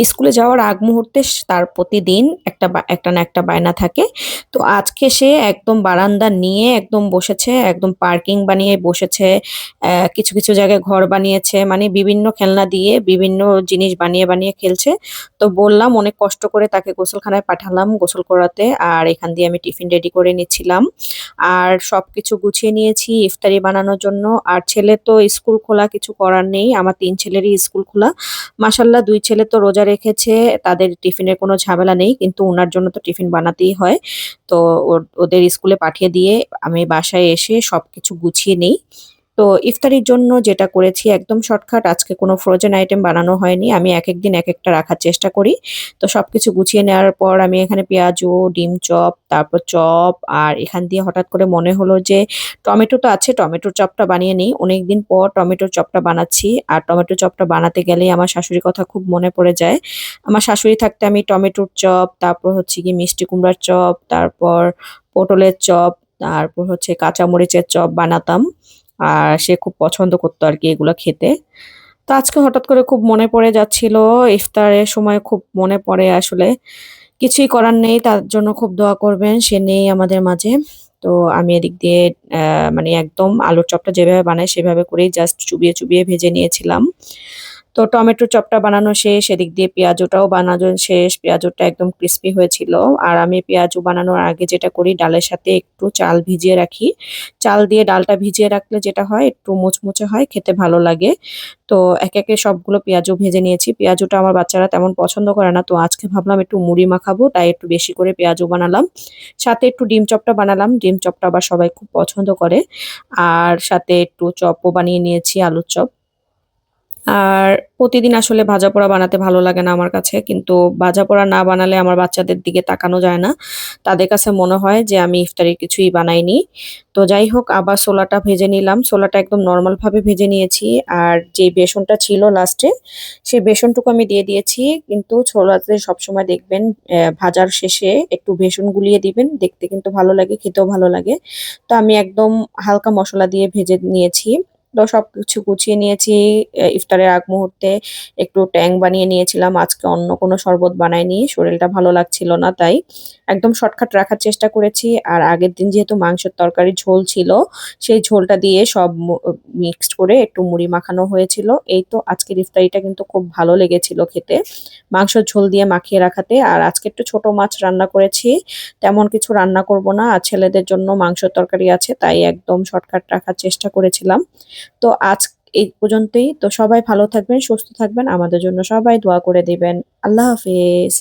স্কুলে যাওয়ার আগ মুহূর্তে তার প্রতিদিন একটা না একটা বায়না থাকে। তো আজকে সে একদম বারান্দা নিয়ে একদম বসেছে, একদম পার্কিং বানিয়ে বসেছে। কিছু, কিছু জায়গায় ঘর বানিয়েছে। মানে বিভিন্ন খেলনা দিয়ে বিভিন্ন জিনিস বানিয়ে খেলছে। তো বললাম অনেক কষ্ট করে তাকে গোসলখানায় পাঠালাম গোসল করাতে। আর এখান দিয়ে আমি টিফিন রেডি করে নিচ্ছিলাম। আর সবকিছু গুছিয়ে নিয়েছি ইফতারি বানানোর জন্য। আর ছেলে তো স্কুল খোলা, কিছু করার নেই। আমার ৩ ছেলেরই স্কুল খোলা। মাশাআল্লাহ ২ ছেলে তো রোজা রেখেছে। তাদের টিফিনের কোনো ঝামেলা নেই। কিন্তু উনার জন্য তো টিফিন বানাতেই হয়। তো ওদের স্কুলে পাঠিয়ে দিয়ে আমি বাসায় এসে সবকিছু গুছিয়ে নেই। তো ইফতারির জন্য যেটা করেছি একদম শর্টকাট, আজকে কোনো ফ্রোজেন আইটেম বানানো হয়নি। আমি একেক দিন একেকটা রাখার চেষ্টা করি। তো সবকিছু গুছিয়ে নেওয়ার পর আমি এখানে পেঁয়াজু, ডিম চপ, তারপর চপ, আর এখান দিয়ে হঠাৎ করে মনে হলো যে টমেটো তো আছে, টমেটোর চপটা বানিয়ে নিই। অনেকদিন পর টমেটোর চপটা বানাচ্ছি। আর টমেটো চপটা বানাতে গেলেই আমার শাশুড়ির কথা খুব মনে পড়ে যায়। আমার শাশুড়ি থাকতে আমি টমেটোর চপ, তারপর হচ্ছে গিয়ে মিষ্টি কুমড়ার চপ, তারপর পটলের চপ, তারপর হচ্ছে কাঁচা মরিচের চপ বানাতাম। আর সে খুব পছন্দ করতো আরকি এগুলা খেতে। তো আজকে হঠাৎ করে খুব মনে পড়ে যাচ্ছিল। ইফতারের সময় খুব মনে পড়ে আসলে। কিছুই করার নেই। তার জন্য খুব দোয়া করবেন। সে নেই আমাদের মাঝে। তো আমি এদিক দিয়ে মানে একদম আলুর চপটা যেভাবে বানাই সেভাবে করেই জাস্ট চুবিয়ে ভেজে নিয়েছিলাম। তো টমেটোর চপটা বানানো শেষ। এদিক দিয়ে পেঁয়াজুটাও বানানো শেষ। পেঁয়াজুটা একদম ক্রিসপি হয়েছিল। আর আমি পেঁয়াজু বানানোর আগে যেটা করি, ডালের সাথে একটু চাল ভিজিয়ে রাখি। চাল দিয়ে ডালটা ভিজিয়ে রাখলে যেটা হয় একটু মুচমুচে হয়, খেতে ভালো লাগে। তো একে সবগুলো পেঁয়াজু ভেজে নিয়েছি। পেঁয়াজুটা আমার বাচ্চারা তেমন পছন্দ করে না। তো আজকে ভাবলাম একটু মুড়ি মাখাবো, তাই একটু বেশি করে পেঁয়াজু বানালাম। সাথে একটু ডিম চপটা বানালাম। ডিম চপটা আবার সবাই খুব পছন্দ করে। আর সাথে একটু চপও বানিয়ে নিয়েছি, আলুর চপ। আর প্রতিদিন আসলে ভাজাপোড়া বানাতে ভালো লাগে না আমার কাছে। কিন্তু ভাজাপোড়া না বানালে আমার বাচ্চাদের দিকে তাকানো যায় না। তাদের কাছে মনে হয় যে আমি ইফতারির কিছুই বানাইনি। তো যাই হোক, আবার ছোলাটা ভেজে নিলাম। ছোলাটা একদম নরমাল ভাবে ভেজে নিয়েছি। আর যে বেসনটা ছিল লাস্টে, সেই বেসনটুকু আমি দিয়ে দিয়েছি। কিন্তু ছোলাতে সবসময় দেখবেন ভাজার শেষে একটু বেসন গুলিয়ে দিবেন। দেখতে কিন্তু ভালো লাগে, খেতেও ভালো লাগে। তো আমি একদম হালকা মসলা দিয়ে ভেজে নিয়েছি। তো সবকিছু গুছিয়ে নিয়েছি। ইফতারের আগ মুহূর্তে একটু ট্যাং বানিয়ে নিয়েছিলাম। আজকে অন্য কোনো শরবত বানাইনি। শরীরটা ভালো লাগছিল না তাই। একদম শর্টকাট রাখার চেষ্টা করেছি। আর আগের দিন যেহেতু মাংসের তরকারি ঝোল ছিল, সেই ঝোলটা দিয়ে সব মিক্সড করে একটু মুড়ি মাখানো হয়েছিল। এই তো আজকের ইফতারিটা কিন্তু খুব ভালো লেগেছিল খেতে। মাংসের ঝোল দিয়ে মাখিয়ে রাখাতে। আর আজকে একটু ছোট মাছ রান্না করেছি। তেমন কিছু রান্না করব না। আর ছেলেদের জন্য মাংসের তরকারি আছে, তাই একদম শর্টকাট রাখার চেষ্টা করেছিলাম। তো আজ এই পর্যন্তই। তো সবাই ভালো থাকবেন, সুস্থ থাকবেন। আমাদের জন্য সবাই দোয়া করে দিবেন। আল্লাহ হাফেজ।